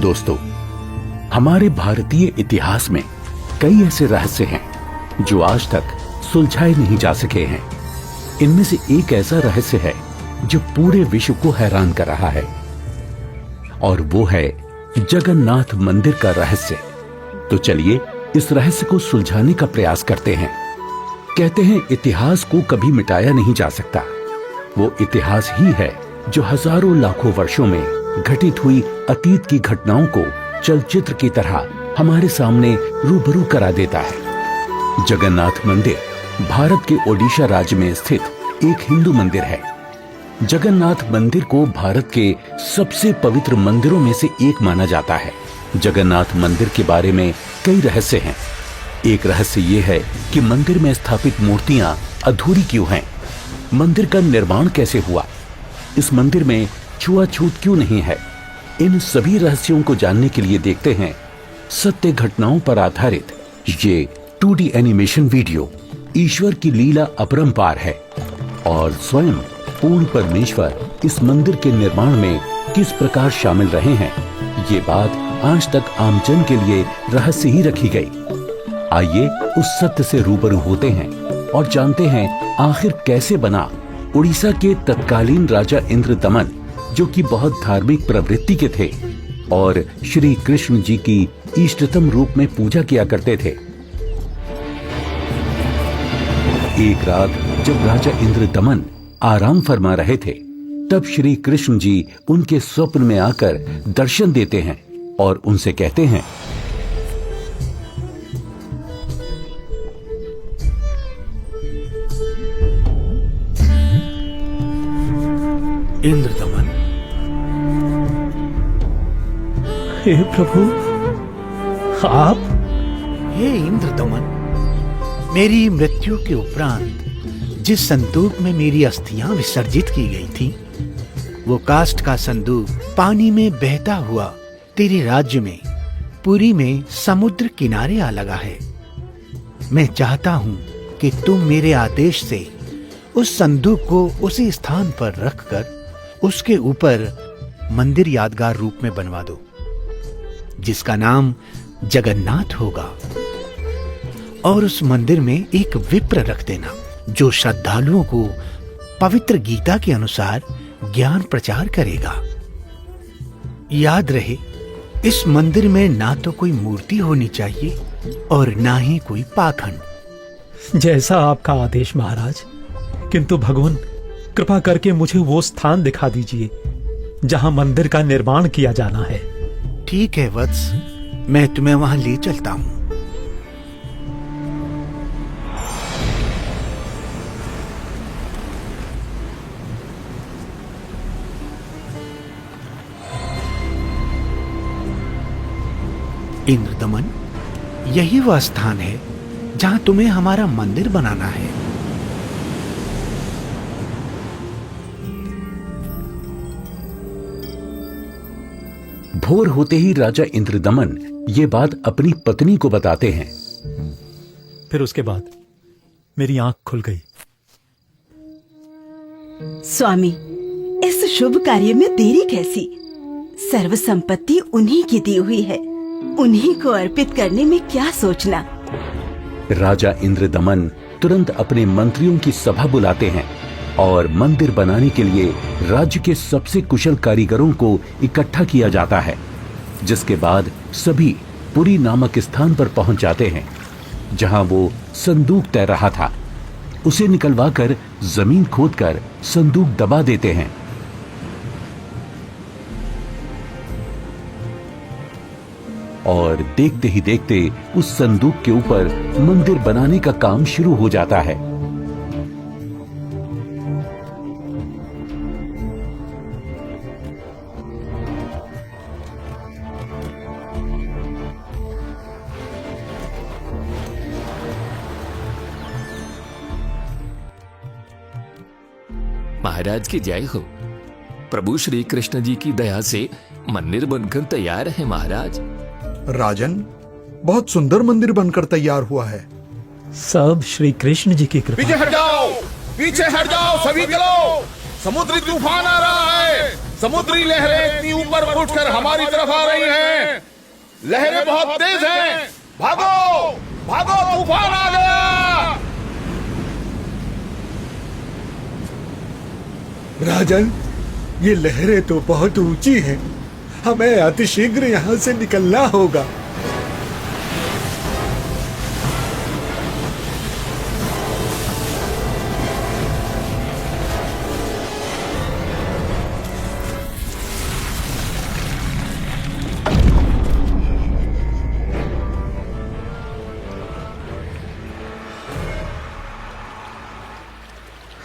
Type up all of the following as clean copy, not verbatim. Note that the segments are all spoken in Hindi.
दोस्तों, हमारे भारतीय इतिहास में कई ऐसे रहस्य हैं जो आज तक सुलझाए नहीं जा सके हैं। इनमें से एक ऐसा रहस्य है जो पूरे विश्व को हैरान कर रहा है, और वो है जगन्नाथ मंदिर का रहस्य। तो चलिए इस रहस्य को सुलझाने का प्रयास करते हैं। कहते हैं इतिहास को कभी मिटाया नहीं जा सकता। वो इतिहास ही है जो हजारों लाखों वर्षों में घटित हुई अतीत की घटनाओं को चलचित्र की तरह हमारे सामने रूबरू करा देता है। जगन्नाथ मंदिर भारत के ओडिशा राज्य में स्थित एक हिंदू मंदिर है। जगन्नाथ मंदिर को भारत के सबसे पवित्र मंदिरों में से एक माना जाता है। जगन्नाथ मंदिर के बारे में कई रहस्य हैं। एक रहस्य ये है कि मंदिर में स्थापित मूर्तियां अधूरी क्यों हैं? मंदिर का निर्माण कैसे हुआ? इस मंदिर में छुआछूत क्यों नहीं है? इन सभी रहस्यों को जानने के लिए देखते हैं सत्य घटनाओं पर आधारित ये 2D एनिमेशन वीडियो। ईश्वर की लीला अपरंपार है और स्वयं पूर्ण परमेश्वर इस मंदिर के निर्माण में किस प्रकार शामिल रहे हैं, ये बात आज तक आमजन के लिए रहस्य ही रखी गई। आइए उस सत्य से रूबरू होते हैं और जानते हैं आखिर कैसे बना उड़ीसा के तत्कालीन राजा इंद्रदमन, जो कि बहुत धार्मिक प्रवृत्ति के थे और श्री कृष्ण जी की इष्टतम रूप में पूजा किया करते थे। एक रात जब राजा इंद्रदमन आराम फरमा रहे थे, तब श्री कृष्ण जी उनके स्वप्न में आकर दर्शन देते हैं और उनसे कहते हैं, इंद्रदमन, हे प्रभु, आप? हे इंद्रदमन, मेरी मृत्यु के उपरांत जिस संदूक में मेरी अस्थियां विसर्जित की गई थी, वो काष्ठ का संदूक पानी में बहता हुआ तेरे राज्य में पुरी में समुद्र किनारे आ लगा है। मैं चाहता हूं कि तुम मेरे आदेश से उस संदूक को उसी स्थान पर रखकर उसके ऊपर मंदिर यादगार रूप में बनवा दो, जिसका नाम जगन्नाथ होगा। और उस मंदिर में एक विप्र रख देना जो श्रद्धालुओं को पवित्र गीता के अनुसार ज्ञान प्रचार करेगा। याद रहे, इस मंदिर में ना तो कोई मूर्ति होनी चाहिए और ना ही कोई पाखंड। जैसा आपका आदेश महाराज। किंतु भगवान, कृपा करके मुझे वो स्थान दिखा दीजिए जहां मंदिर का निर्माण किया जाना है। ठीक है वत्स, मैं तुम्हें वहां ले चलता हूं। इंद्रदमन, यही वह स्थान है जहां तुम्हें हमारा मंदिर बनाना है। भोर होते ही राजा इंद्रदमन ये बात अपनी पत्नी को बताते हैं। फिर उसके बाद मेरी आंख खुल गई। स्वामी, इस शुभ कार्य में देरी कैसी? सर्व संपत्ति उन्हीं की दी हुई है, उन्हीं को अर्पित करने में क्या सोचना। राजा इंद्रदमन तुरंत अपने मंत्रियों की सभा बुलाते हैं और मंदिर बनाने के लिए राज्य के सबसे कुशल कारीगरों को इकट्ठा किया जाता है, जिसके बाद सभी पुरी नामक स्थान पर पहुंच जाते हैं जहां वो संदूक तैर रहा था। उसे निकलवाकर जमीन खोदकर संदूक दबा देते हैं। और देखते ही देखते उस संदूक के ऊपर मंदिर बनाने का काम शुरू हो जाता है। महाराज की जय हो। प्रभु श्री कृष्ण जी की दया से मंदिर बनकर तैयार है महाराज। राजन, बहुत सुंदर मंदिर बनकर तैयार हुआ है। सब श्री कृष्ण जी की कृपा। पीछे हट जाओ, पीछे हट जाओ, सभी चलो। समुद्री तूफान आ रहा है, समुद्री लहरें इतनी ऊपर उठकर हमारी तरफ आ रही हैं। लहरें बहुत तेज हैं। भागो भागो, तूफान आ गया। राजन, ये लहरें तो बहुत ऊंची हैं। हमें अतिशीघ्र यहाँ से निकलना होगा।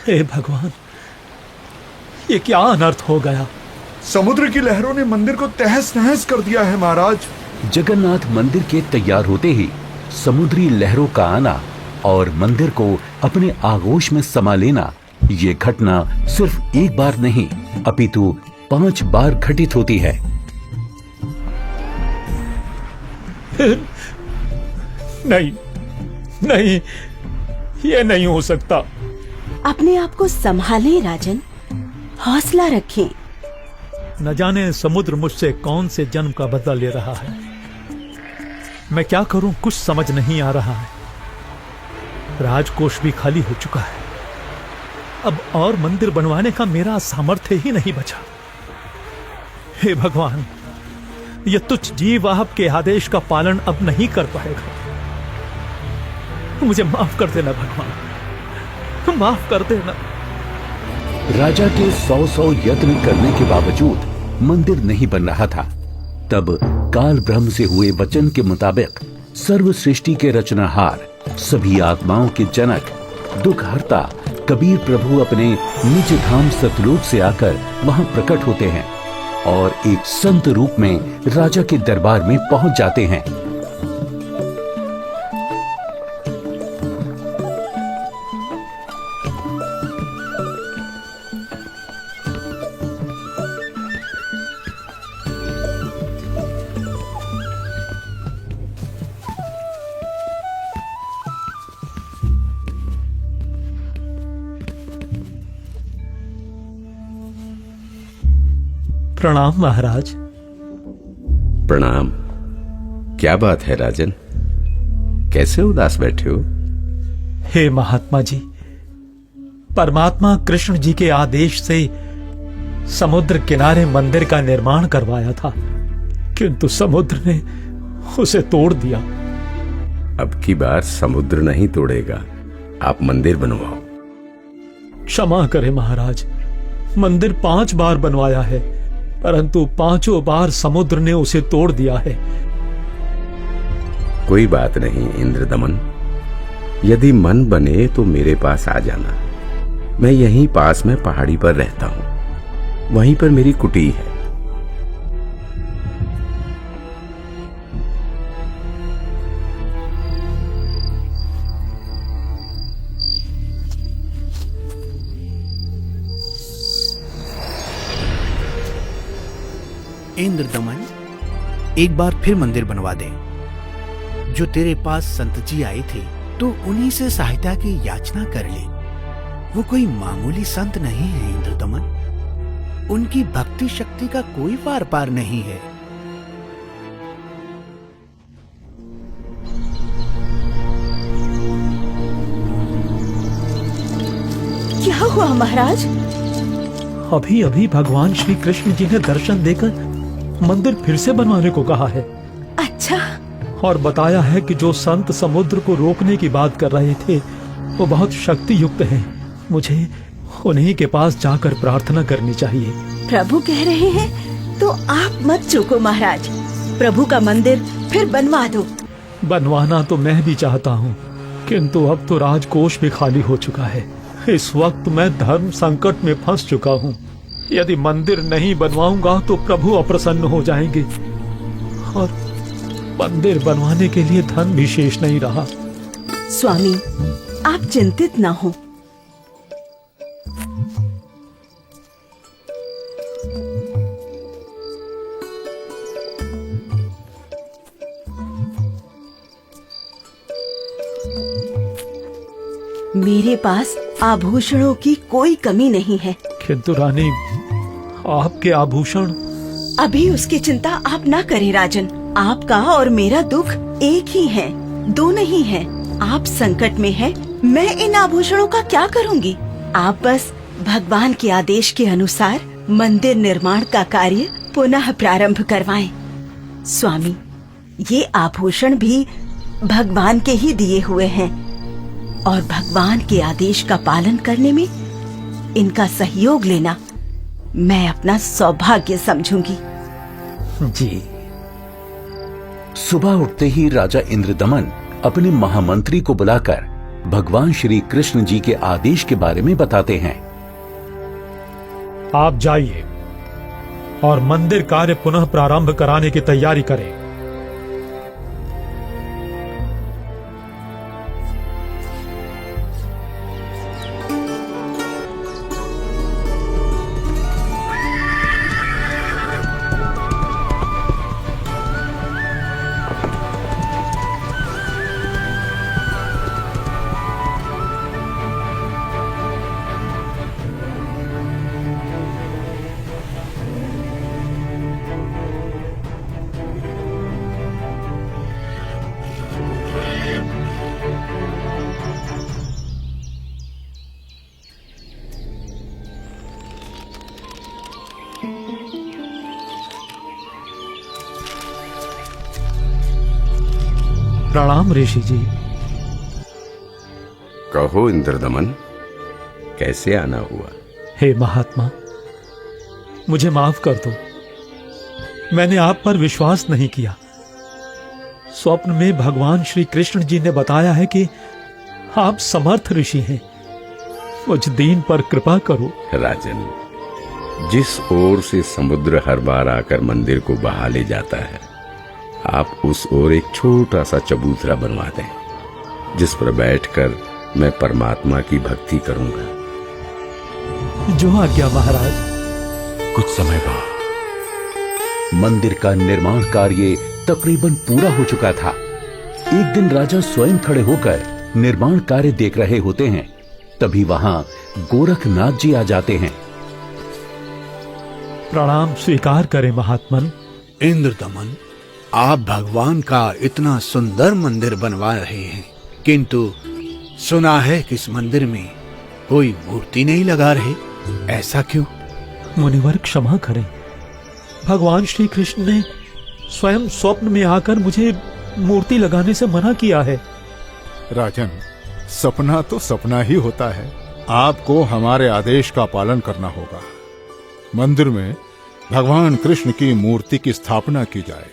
हे भगवान, ये क्या अनर्थ हो गया। समुद्र की लहरों ने मंदिर को तहस नहस कर दिया है महाराज। जगन्नाथ मंदिर के तैयार होते ही समुद्री लहरों का आना और मंदिर को अपने आगोश में समा लेना, ये घटना सिर्फ एक बार नहीं अपितु 5 बार घटित होती है। नहीं नहीं, ये नहीं हो सकता। अपने आप को संभालें राजन, हौसला रखें। न जाने समुद्र मुझसे कौन से जन्म का बदला ले रहा है। मैं क्या करूं, कुछ समझ नहीं आ रहा है। राजकोष भी खाली हो चुका है। अब और मंदिर बनवाने का मेरा सामर्थ्य ही नहीं बचा। हे भगवान, यह तुच्छ जीव आपके आदेश का पालन अब नहीं कर पाएगा। मुझे माफ कर देना भगवान, माफ कर देना। राजा के 100 यत्न करने के बावजूद मंदिर नहीं बन रहा था। तब काल ब्रह्म से हुए वचन के मुताबिक सर्व सृष्टि के रचनाहार, सभी आत्माओं के जनक, दुखहर्ता कबीर प्रभु अपने निज धाम सतलोक से आकर वहां प्रकट होते हैं और एक संत रूप में राजा के दरबार में पहुंच जाते हैं। प्रणाम महाराज। प्रणाम। क्या बात है राजन, कैसे उदास बैठे हो? हे महात्मा जी, परमात्मा कृष्ण जी के आदेश से समुद्र किनारे मंदिर का निर्माण करवाया था, किंतु समुद्र ने उसे तोड़ दिया। अब की बार समुद्र नहीं तोड़ेगा, आप मंदिर बनवाओ। क्षमा करें महाराज, मंदिर 5 बार बनवाया है, परंतु 5 बार समुद्र ने उसे तोड़ दिया है। कोई बात नहीं इंद्रदमन, यदि मन बने तो मेरे पास आ जाना। मैं यहीं पास में पहाड़ी पर रहता हूं, वहीं पर मेरी कुटी है। इंद्रदमन, एक बार फिर मंदिर बनवा दे। जो तेरे पास संत जी आए थे तो उन्हीं से सहायता की याचना कर ले। वो कोई मामूली संत नहीं है इंद्रदमन, उनकी भक्ति शक्ति का कोई पार पार नहीं है। क्या हुआ महाराज? अभी अभी भगवान श्री कृष्ण जी ने दर्शन देकर मंदिर फिर से बनवाने को कहा है। अच्छा। और बताया है कि जो संत समुद्र को रोकने की बात कर रहे थे वो बहुत शक्ति युक्त हैं। मुझे उन्हीं के पास जाकर प्रार्थना करनी चाहिए। प्रभु कह रहे हैं तो आप मत चूको महाराज, प्रभु का मंदिर फिर बनवा दो। बनवाना तो मैं भी चाहता हूँ, किंतु अब तो राजकोष भी खाली हो चुका है। इस वक्त मैं धर्म संकट में फंस चुका हूँ। यदि मंदिर नहीं बनवाऊंगा तो प्रभु अप्रसन्न हो जाएंगे और मंदिर बनवाने के लिए धन भी शेष नहीं रहा। स्वामी, आप चिंतित न हो। मेरे पास आभूषणों की कोई कमी नहीं है। किंतु रानी, आपके आभूषण। अभी उसकी चिंता आप ना करें राजन। आपका और मेरा दुख एक ही है, दो नहीं है। आप संकट में हैं, मैं इन आभूषणों का क्या करूंगी? आप बस भगवान के आदेश के अनुसार मंदिर निर्माण का कार्य पुनः प्रारंभ करवाएं। स्वामी, ये आभूषण भी भगवान के ही दिए हुए हैं और भगवान के आदेश का पालन करने में इनका सहयोग लेना मैं अपना सौभाग्य समझूंगी। जी। सुबह उठते ही राजा इंद्रदमन अपने महामंत्री को बुलाकर भगवान श्री कृष्ण जी के आदेश के बारे में बताते हैं। आप जाइए और मंदिर कार्य पुनः प्रारंभ कराने की तैयारी करें। प्रणाम ऋषि जी। कहो इंद्रदमन, कैसे आना हुआ? हे महात्मा, मुझे माफ कर दो। मैंने आप पर विश्वास नहीं किया। स्वप्न में भगवान श्री कृष्ण जी ने बताया है कि आप समर्थ ऋषि हैं। मुझ दीन पर कृपा करो। राजन, जिस ओर से समुद्र हर बार आकर मंदिर को बहा ले जाता है, आप उस ओर एक छोटा सा चबूतरा बनवा दें, जिस पर बैठकर मैं परमात्मा की भक्ति करूंगा। जो आज्ञा महाराज। कुछ समय बाद मंदिर का निर्माण कार्य तकरीबन पूरा हो चुका था। एक दिन राजा स्वयं खड़े होकर निर्माण कार्य देख रहे होते हैं। तभी वहां गोरखनाथ जी आ जाते हैं। प्रणाम स्वीकार करें महात्मन। इंद्रदमन, आप भगवान का इतना सुंदर मंदिर बनवा रहे हैं, किंतु सुना है कि इस मंदिर में कोई मूर्ति नहीं लगा रहे। ऐसा क्यों? मुनिवर क्षमा करें। भगवान श्री कृष्ण ने स्वयं स्वप्न में आकर मुझे मूर्ति लगाने से मना किया है। राजन, सपना तो सपना ही होता है। आपको हमारे आदेश का पालन करना होगा। मंदिर में भगवान कृष्ण की मूर्ति की स्थापना की जाए।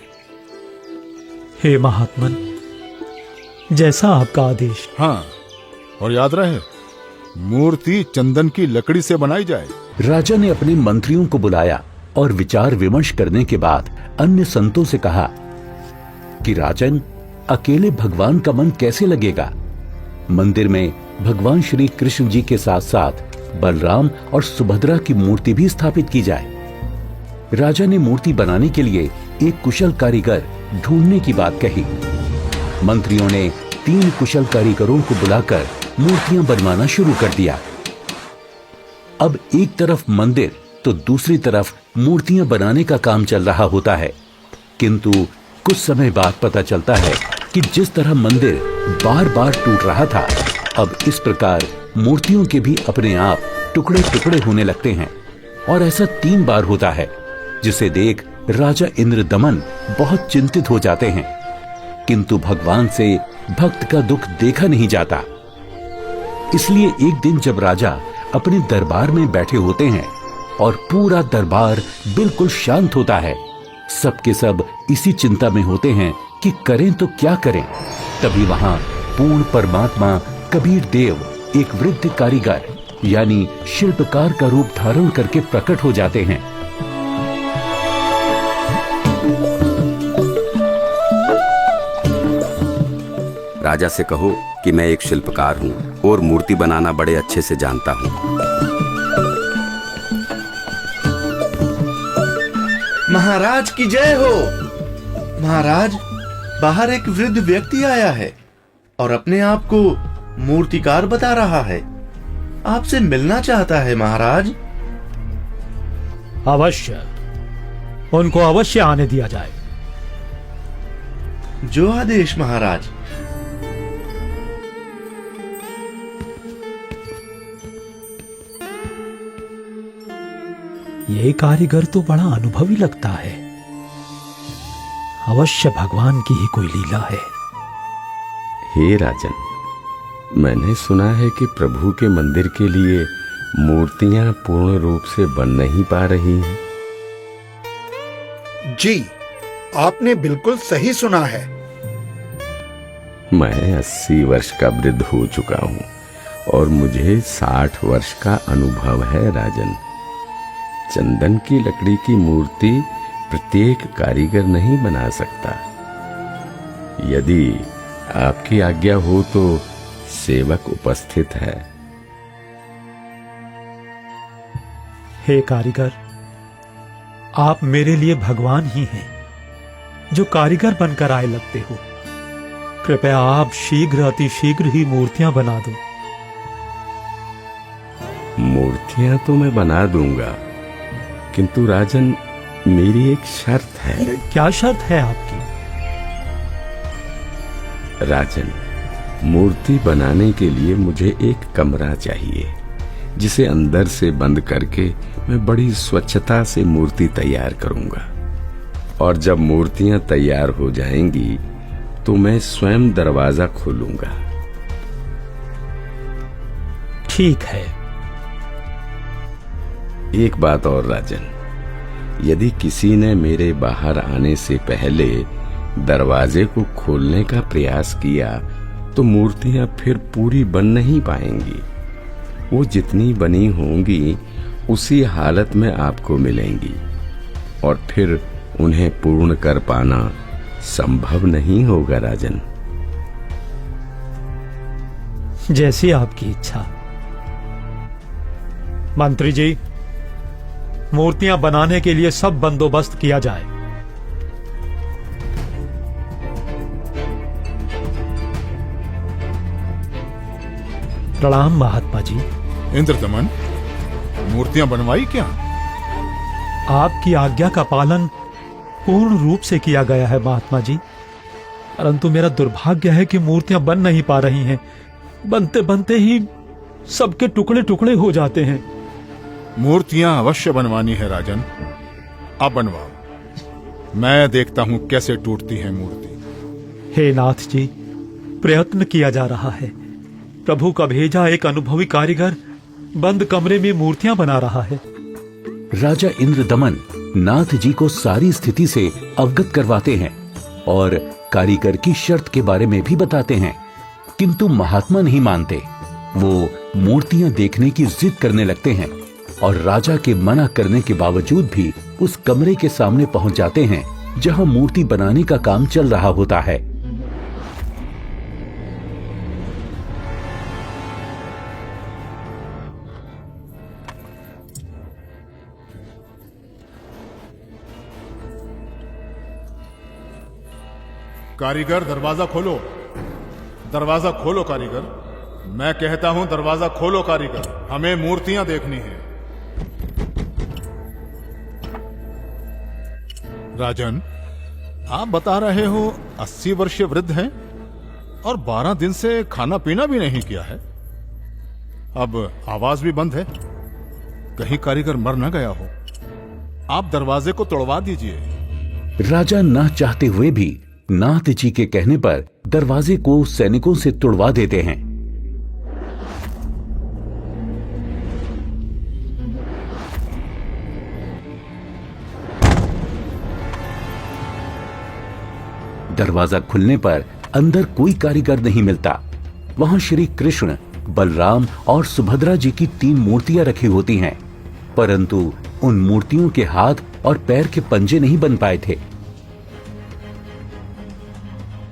हे महात्मन, जैसा आपका आदेश। हाँ, और याद रहे, मूर्ति चंदन की लकड़ी से बनाई जाए। राजा ने अपने मंत्रियों को बुलाया और विचार विमर्श करने के बाद अन्य संतों से कहा कि राजन, अकेले भगवान का मन कैसे लगेगा? मंदिर में भगवान श्री कृष्ण जी के साथ साथ बलराम और सुभद्रा की मूर्ति भी स्थापित की जाए। राजा ने मूर्ति बनाने के लिए एक कुशल कारीगर ढूंढने की बात कही। मंत्रियों ने 3 कुशल कारीगरों को बुलाकर मूर्तियां बनवाना शुरू कर दिया। अब एक तरफ मंदिर तो दूसरी तरफ मूर्तियां बनाने का काम चल रहा होता है, किंतु कुछ समय बाद पता चलता है कि जिस तरह मंदिर बार बार टूट रहा था, अब इस प्रकार मूर्तियों के भी अपने आप टुकड़े टुकड़े होने लगते हैं। और ऐसा 3 बार होता है, जिसे देख राजा इंद्रदमन बहुत चिंतित हो जाते हैं, किंतु भगवान से भक्त का दुख देखा नहीं जाता। इसलिए एक दिन जब राजा अपने दरबार में बैठे होते हैं और पूरा दरबार बिल्कुल शांत होता है, सबके सब इसी चिंता में होते हैं कि करें तो क्या करें। तभी वहां पूर्ण परमात्मा कबीर देव, एक वृद्ध कारीगर यानी शिल्पकार का रूप धारण करके प्रकट हो जाते हैं। राजा से कहो कि मैं एक शिल्पकार हूँ और मूर्ति बनाना बड़े अच्छे से जानता हूँ। महाराज की जय हो। महाराज, बाहर एक वृद्ध व्यक्ति आया है और अपने आप को मूर्तिकार बता रहा है। आपसे मिलना चाहता है महाराज। अवश्य, उनको अवश्य आने दिया जाए। जो आदेश महाराज। ये कारीगर तो बड़ा अनुभवी लगता है। अवश्य भगवान की ही कोई लीला है। हे राजन, मैंने सुना है कि प्रभु के मंदिर के लिए मूर्तियां पूर्ण रूप से बन नहीं पा रही हैं। जी, आपने बिल्कुल सही सुना है। मैं 80 वर्ष का वृद्ध हो चुका हूँ और मुझे 60 वर्ष का अनुभव है राजन। चंदन की लकड़ी की मूर्ति प्रत्येक कारीगर नहीं बना सकता। यदि आपकी आज्ञा हो तो सेवक उपस्थित है। हे कारीगर, आप मेरे लिए भगवान ही हैं, जो कारीगर बनकर आए लगते हो। कृपया आप शीघ्र, अति शीघ्र ही मूर्तियां बना दो। मूर्तियां तो मैं बना दूंगा, किंतु राजन, मेरी एक शर्त है। क्या शर्त है आपकी? राजन, मूर्ति बनाने के लिए मुझे एक कमरा चाहिए, जिसे अंदर से बंद करके मैं बड़ी स्वच्छता से मूर्ति तैयार करूंगा। और जब मूर्तियां तैयार हो जाएंगी तो मैं स्वयं दरवाजा खोलूंगा। ठीक है। एक बात और राजन, यदि किसी ने मेरे बाहर आने से पहले दरवाजे को खोलने का प्रयास किया तो मूर्तियां फिर पूरी बन नहीं पाएंगी। वो जितनी बनी होंगी उसी हालत में आपको मिलेंगी और फिर उन्हें पूर्ण कर पाना संभव नहीं होगा राजन। जैसी आपकी इच्छा। मंत्री जी, मूर्तियां बनाने के लिए सब बंदोबस्त किया जाए। प्रणाम महात्मा जी। इंद्रदमन, मूर्तियां बनवाई क्या? आपकी आज्ञा का पालन पूर्ण रूप से किया गया है महात्मा जी, परंतु मेरा दुर्भाग्य है कि मूर्तियां बन नहीं पा रही हैं। बनते बनते ही सबके टुकड़े टुकड़े हो जाते हैं। मूर्तियां अवश्य बनवानी है राजन, अब बनवाओ। मैं देखता हूं कैसे टूटती है मूर्ति। हे नाथ जी, प्रयत्न किया जा रहा है। प्रभु का भेजा एक अनुभवी कारीगर बंद कमरे में मूर्तियां बना रहा है। राजा इंद्रदमन नाथ जी को सारी स्थिति से अवगत करवाते हैं और कारीगर की शर्त के बारे में भी बताते हैं, किंतु महात्मा नहीं मानते। वो मूर्तियां देखने की जिद करने लगते हैं और राजा के मना करने के बावजूद भी उस कमरे के सामने पहुंच जाते हैं जहां मूर्ति बनाने का काम चल रहा होता है। कारीगर, दरवाजा खोलो। दरवाजा खोलो कारीगर। मैं कहता हूं दरवाजा खोलो कारीगर, हमें मूर्तियां देखनी है। राजन, आप बता रहे हो 80 वर्षीय वृद्ध हैं और 12 दिन से खाना पीना भी नहीं किया है। अब आवाज भी बंद है, कहीं कारीगर मर न गया हो। आप दरवाजे को तोड़वा दीजिए। राजा न चाहते हुए भी नाथ जी के कहने पर दरवाजे को सैनिकों से तुड़वा देते हैं। दरवाजा खुलने पर अंदर कोई कारीगर नहीं मिलता। वहां श्री कृष्ण, बलराम और सुभद्रा जी की 3 मूर्तियां रखी होती हैं, परंतु उन मूर्तियों के हाथ और पैर के पंजे नहीं बन पाए थे।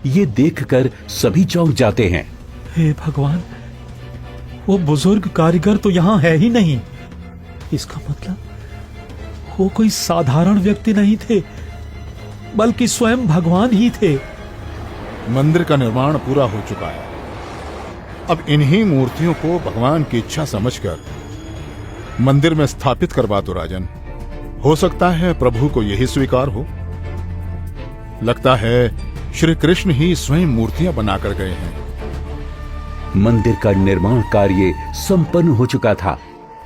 ये देखकर सभी चौंक जाते हैं। हे भगवान, वो बुजुर्ग कारीगर तो यहाँ है ही नहीं। इसका मतलब वो कोई साधारण व्यक्ति नहीं थे, बल्कि स्वयं भगवान ही थे। मंदिर का निर्माण पूरा हो चुका है। अब इन्हीं मूर्तियों को भगवान की इच्छा समझकर मंदिर में स्थापित करवा दो राजन। हो सकता है प्रभु को यही स्वीकार हो। लगता है श्री कृष्ण ही स्वयं मूर्तियां बनाकर गए हैं। मंदिर का निर्माण कार्य संपन्न हो चुका था।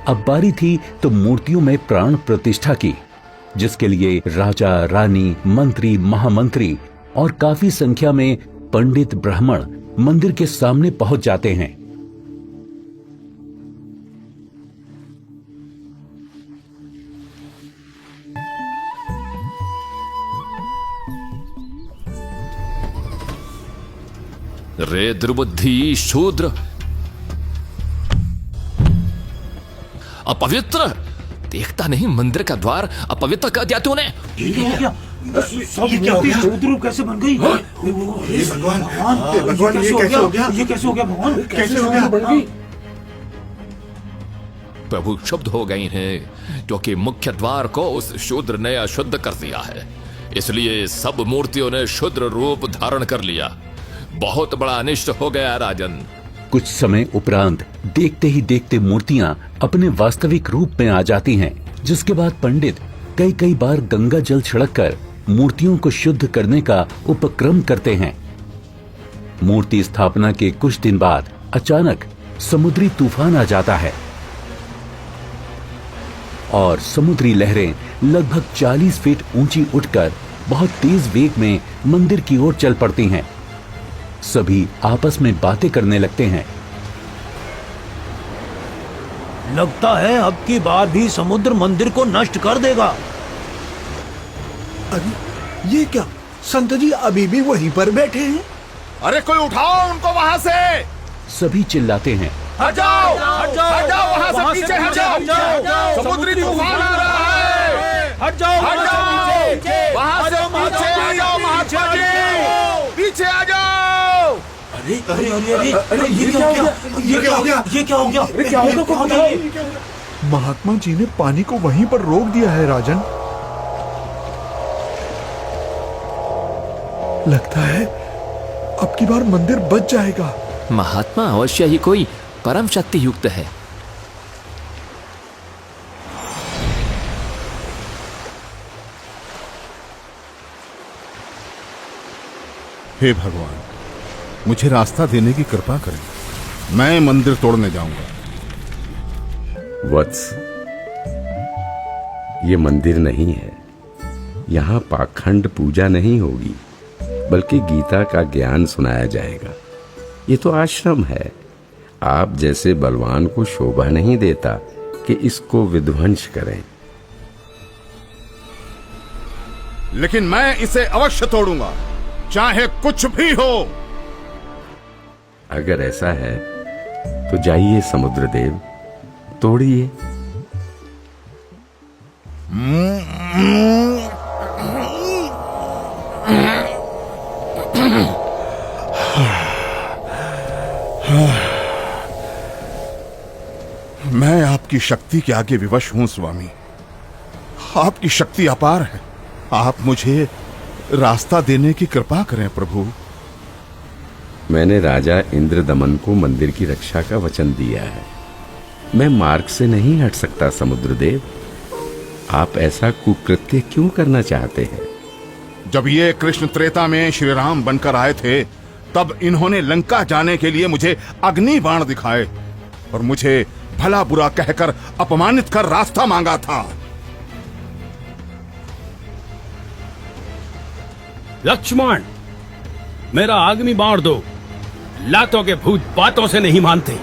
अब बारी थी तो मूर्तियों में प्राण प्रतिष्ठा की, जिसके लिए राजा, रानी, मंत्री, महामंत्री और काफी संख्या में पंडित ब्राह्मण मंदिर के सामने पहुंच जाते हैं। रे दुर्बुद्धि शूद्र, अपवित्र! देखता नहीं मंदिर का द्वार अपवित्र कर दिया तूने। शूद्र कैसे बन गई? भगवान ये कैसे हो गया? ये कैसे हो गया भगवान? कैसे हो गया? प्रभु शुद्ध हो गई हैं क्योंकि मुख्य द्वार को उस शूद्र ने अशुद्ध कर दिया है, इसलिए सब मूर्तियों ने शूद्र रूप धारण कर लिया। बहुत बड़ा अनिष्ट हो गया राजन। कुछ समय उपरांत देखते ही देखते मूर्तियां अपने वास्तविक रूप में आ जाती हैं, जिसके बाद पंडित कई बार गंगा जल छिड़ककर मूर्तियों को शुद्ध करने का उपक्रम करते हैं। मूर्ति स्थापना के कुछ दिन बाद अचानक समुद्री तूफान आ जाता है और समुद्री लहरें लगभग 40 फीट ऊंची उठकर बहुत तेज वेग में मंदिर की ओर चल पड़ती हैं। सभी आपस में बातें करने लगते हैं। लगता है अब की बार भी समुद्र मंदिर को नष्ट कर देगा। अरे ये क्या? संत जी अभी भी वहीं पर बैठे हैं। अरे कोई उठाओ उनको वहां से। सभी चिल्लाते हैं, हट जाओ, हट जाओ, हट जाओ, वहां से पीछे हट जाओ, समुद्री तूफान आ रहा है। हट जाओ, हट जाओ, वहां से पीछे आ जाओ, महात्मा जी, पीछे आ जाओ। अरे अरे अरे अरे अरे ये क्या हो गया? ये क्या हो गया? ये क्या हो गया? अरे क्या होगा? महात्मा जी ने पानी को वहीं पर रोक दिया है राजन। लगता है अब की बार मंदिर बच जाएगा। महात्मा अवश्य ही कोई परम शक्ति युक्त है। हे भगवान, मुझे रास्ता देने की कृपा करें। मैं मंदिर तोड़ने जाऊंगा। वत्स, ये मंदिर नहीं है। यहाँ पाखंड पूजा नहीं होगी, बल्कि गीता का ज्ञान सुनाया जाएगा। ये तो आश्रम है। आप जैसे बलवान को शोभा नहीं देता कि इसको विध्वंस करें। लेकिन मैं इसे अवश्य तोड़ूंगा, चाहे कुछ भी हो। अगर ऐसा है तो जाइए समुद्रदेव, तोड़िए। मैं आपकी शक्ति के आगे विवश हूं स्वामी। आपकी शक्ति अपार है। आप मुझे रास्ता देने की कृपा करें प्रभु। मैंने राजा इंद्रदमन को मंदिर की रक्षा का वचन दिया है। मैं मार्ग से नहीं हट सकता समुद्रदेव। आप ऐसा कुकृत्य क्यों करना चाहते हैं? जब ये कृष्ण त्रेता में श्री राम बनकर आए थे, तब इन्होंने लंका जाने के लिए मुझे अग्नि बाण दिखाए और मुझे भला बुरा कहकर अपमानित कर रास्ता मांगा था। लक्ष्मण, मेरा अग्नि बाण दो। लातों के भूत बातों से नहीं मानते।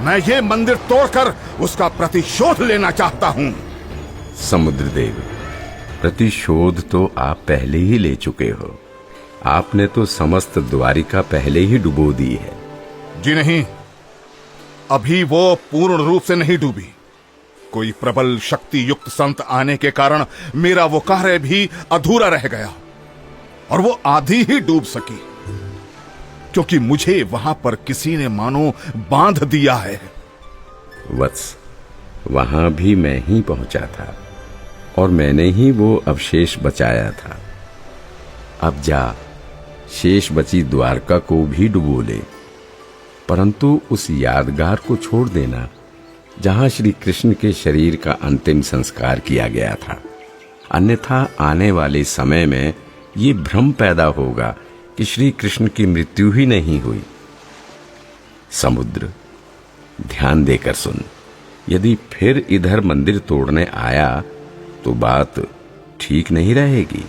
मैं ये मंदिर तोड़कर उसका प्रतिशोध लेना चाहता हूँ। समुद्रदेव, प्रतिशोध तो आप पहले ही ले चुके हो। आपने तो समस्त द्वारिका पहले ही डुबो दी है। जी नहीं, अभी वो पूर्ण रूप से नहीं डूबी। कोई प्रबल शक्ति युक्त संत आने के कारण मेरा वो कार्य भी अधूरा रह गया और वो आधी ही डूब सकी, क्योंकि मुझे वहां पर किसी ने मानो बांध दिया है। वत्स, वहां भी मैं ही पहुंचा था और मैंने ही वो अवशेष बचाया था। अब जा, शेष बची द्वारका को भी डुबो ले, परंतु उस यादगार को छोड़ देना जहां श्री कृष्ण के शरीर का अंतिम संस्कार किया गया था। अन्यथा आने वाले समय में ये भ्रम पैदा होगा कि श्री कृष्ण की मृत्यु ही नहीं हुई। समुद्र, ध्यान देकर सुन। यदि फिर इधर मंदिर तोड़ने आया तो बात ठीक नहीं रहेगी।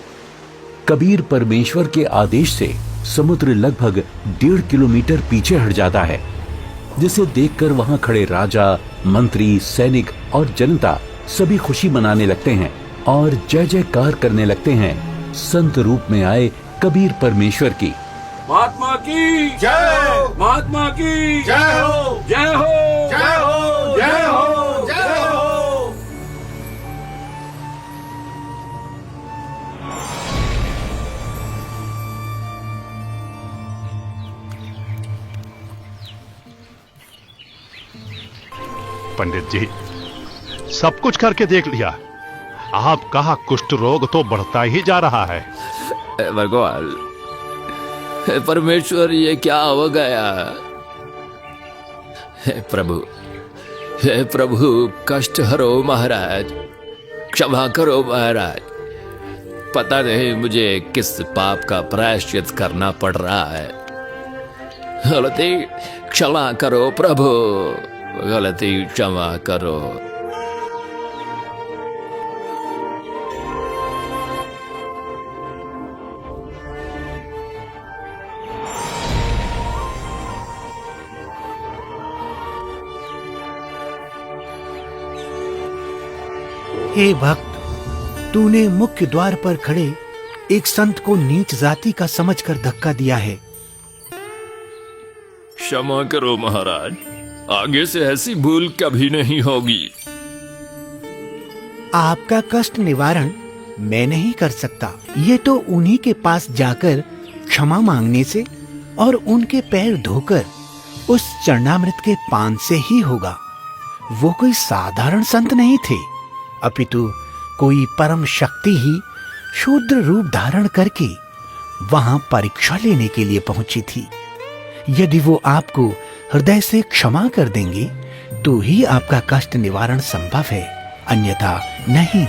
कबीर परमेश्वर के आदेश से समुद्र लगभग 1.5 किलोमीटर पीछे हट जाता है, जिसे देखकर वहां खड़े राजा, मंत्री, सैनिक और जनता सभी खुशी मनाने लगते हैं और जय जयकार करने लगते हैं संत रूप में आए कबीर परमेश्वर की। महात्मा की जय, महात्मा की जय हो, जय हो, जय हो, जय हो, जय हो। पंडित जी, सब कुछ करके देख लिया, आपका कुष्ठ रोग तो बढ़ता ही जा रहा है। भगवान, परमेश्वर, ये क्या हो गया? हे प्रभु, कष्ट हरो महाराज, क्षमा करो महाराज। पता नहीं मुझे किस पाप का प्रायश्चित करना पड़ रहा है। गलती क्षमा करो प्रभु, गलती क्षमा करो। हे भक्त, तूने मुख्य द्वार पर खड़े एक संत को नीच जाति का समझकर धक्का दिया है। क्षमा करो महाराज, आगे से ऐसी भूल कभी नहीं होगी। आपका कष्ट निवारण मैं नहीं कर सकता, ये तो उन्हीं के पास जाकर क्षमा मांगने से और उनके पैर धोकर उस चरणामृत के पान से ही होगा। वो कोई साधारण संत नहीं थे, अपितु कोई परम शक्ति ही शूद्र रूप धारण करके वहां परीक्षा लेने के लिए पहुंची थी। यदि वो आपको हृदय से क्षमा कर देंगे तो ही आपका कष्ट निवारण संभव है, अन्यथा नहीं।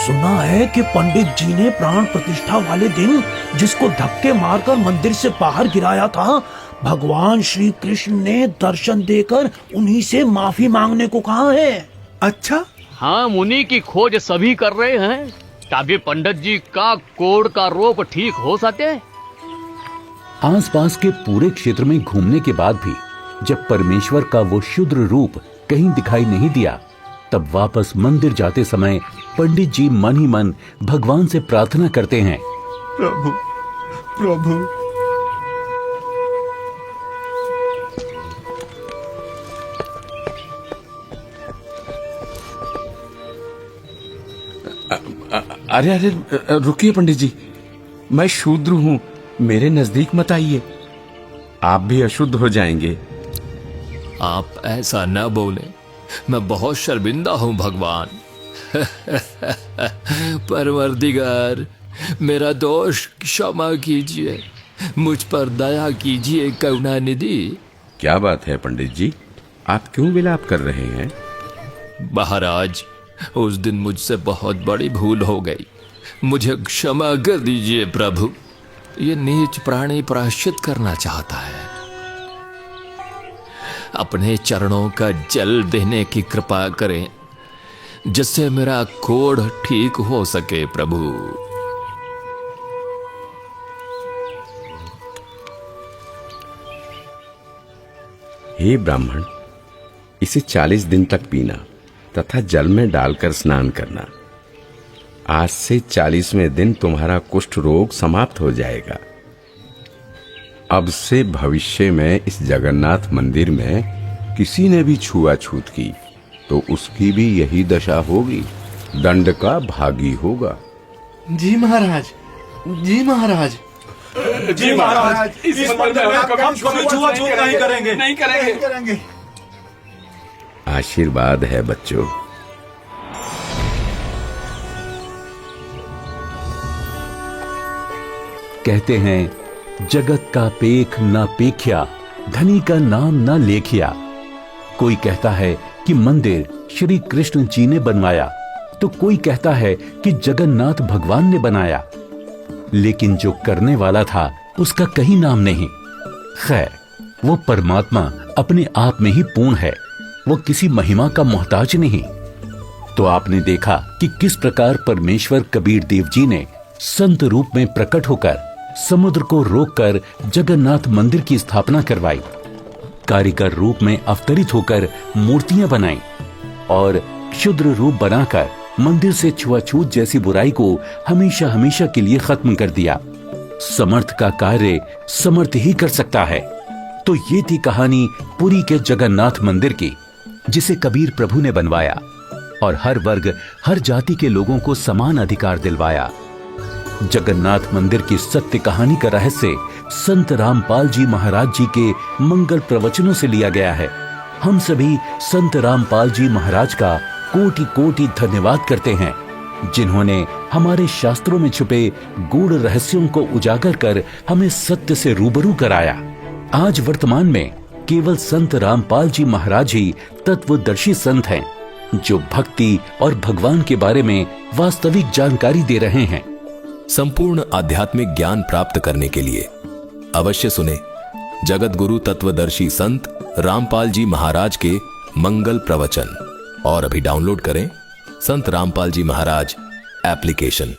सुना है कि पंडित जी ने प्राण प्रतिष्ठा वाले दिन जिसको धक्के मारकर मंदिर से बाहर गिराया था, भगवान श्री कृष्ण ने दर्शन देकर उन्हीं से माफी मांगने को कहा है। अच्छा, हाँ, मुनि की खोज सभी कर रहे हैं ताकि पंडित जी का कोढ़ का रोग ठीक हो सके। आसपास के पूरे क्षेत्र में घूमने के बाद भी जब परमेश्वर का वो शूद्र रूप कहीं दिखाई नहीं दिया, तब वापस मंदिर जाते समय पंडित जी मन ही मन भगवान से प्रार्थना करते हैं, प्रभु, प्रभु, अरे अरे, रुकिए पंडित जी, मैं शूद्र हूँ, मेरे नजदीक मत आइए, आप भी अशुद्ध हो जाएंगे। आप ऐसा न बोले, मैं बहुत शर्मिंदा हूं भगवान। परवरदिगार, मेरा दोष क्षमा कीजिए, मुझ पर दया कीजिए करुणानिधि। क्या बात है पंडित जी, आप क्यों विलाप कर रहे हैं? महाराज, उस दिन मुझसे बहुत बड़ी भूल हो गई, मुझे क्षमा कर दीजिए प्रभु। ये नीच प्राणी प्रायश्चित करना चाहता है, अपने चरणों का जल देने की कृपा करें जिससे मेरा कोढ़ ठीक हो सके प्रभु। हे ब्राह्मण, इसे 40 दिन तक पीना तथा जल में डालकर स्नान करना। आज से 40वें दिन तुम्हारा कुष्ठ रोग समाप्त हो जाएगा। अब से भविष्य में इस जगन्नाथ मंदिर में किसी ने भी छुआछूत की तो उसकी भी यही दशा होगी, दंड का भागी होगा। जी महाराज, जी महाराज, जी महाराज, इस मंदिर में हम कभी छुआछूत नहीं करेंगे, नहीं करेंगे। आशीर्वाद है बच्चों। कहते हैं जगत का पेख ना पेख्या, धनी का नाम ना लेखिया। कोई कहता है कि मंदिर श्री कृष्ण जी ने बनवाया, तो कोई कहता है कि जगन्नाथ भगवान ने बनाया, लेकिन जो करने वाला था उसका कहीं नाम नहीं। खैर, वो परमात्मा अपने आप में ही पूर्ण है, वो किसी महिमा का मोहताज नहीं। तो आपने देखा कि किस प्रकार परमेश्वर कबीर देव जी ने संत रूप में प्रकट होकर समुद्र को रोककर जगन्नाथ मंदिर की स्थापना करवाई, कारीगर रूप में अवतरित होकर मूर्तियां बनाई और क्षुद्र रूप बनाकर मंदिर से छुआछूत जैसी बुराई को हमेशा हमेशा के लिए खत्म कर दिया। समर्थ का कार्य समर्थ ही कर सकता है। तो ये थी कहानी पुरी के जगन्नाथ मंदिर की, जिसे कबीर प्रभु ने बनवाया और हर वर्ग हर जाति के लोगों को समान अधिकार दिलवाया। जगन्नाथ मंदिर की सत्य कहानी का रहस्य संत रामपाल जी महाराज जी के मंगल प्रवचनों से लिया गया है। हम सभी संत रामपाल जी महाराज का कोटि कोटि धन्यवाद करते हैं, जिन्होंने हमारे शास्त्रों में छुपे गूढ़ रहस्यों को उजागर कर हमें सत्य से रूबरू कराया। आज वर्तमान में केवल संत रामपाल जी महाराज ही तत्वदर्शी संत हैं, जो भक्ति और भगवान के बारे में वास्तविक जानकारी दे रहे हैं। संपूर्ण आध्यात्मिक ज्ञान प्राप्त करने के लिए अवश्य सुने जगत गुरु तत्वदर्शी संत रामपाल जी महाराज के मंगल प्रवचन और अभी डाउनलोड करें संत रामपाल जी महाराज एप्लीकेशन।